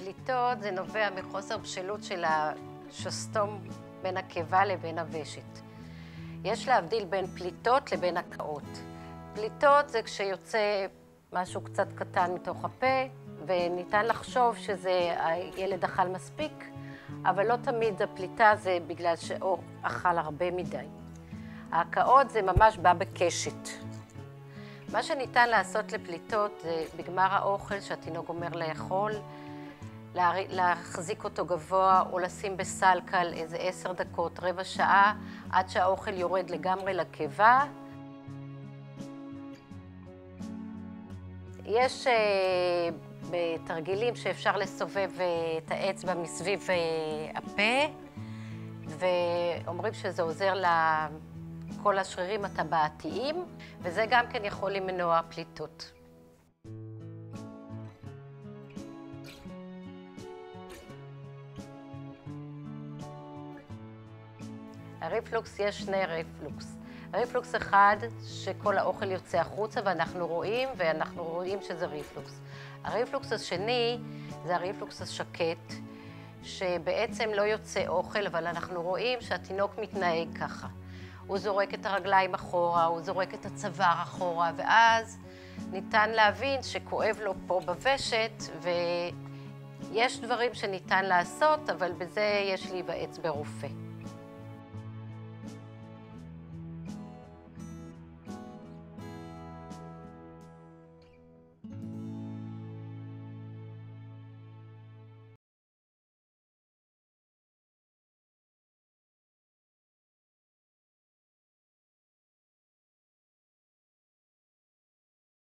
פליטות זה נובע מחוסר בשלות של השסתום בין הקיבה לבין הוושט. יש להבדיל בין פליטות לבין הקאות. פליטות זה כשיוצא משהו קצת קטן מתוך הפה, וניתן לחשוב שזה הילד אכל מספיק, אבל לא תמיד הפליטה זה בגלל שהוא אכל הרבה מדי. ההקאות זה ממש בא בקשת. מה שניתן לעשות לפליטות זה בגמר האוכל שהתינוק גומר לאכול, להחזיק אותו גבוה או לשים בסלקל איזה 10 דקות, רבע שעה, עד שהאוכל יורד לגמרי לקיבה. יש בתרגילים שאפשר לסובב את האצבע מסביב הפה, ואומרים שזה עוזר לכל השרירים הטבעתיים, וזה גם כן יכול למנוע פליטות. הריפלוקס, יש שני ריפלוקס. ריפלוקס אחד, שכל האוכל יוצא החוצה ואנחנו רואים שזה ריפלוקס. הריפלוקס השני, זה הריפלוקס השקט, שבעצם לא יוצא אוכל, אבל אנחנו רואים שהתינוק מתנהג ככה. הוא זורק את הרגליים אחורה, הוא זורק את הצוואר אחורה, ואז ניתן להבין שכואב לו פה בוושט, ויש דברים שניתן לעשות, אבל בזה יש להיוועץ ברופא.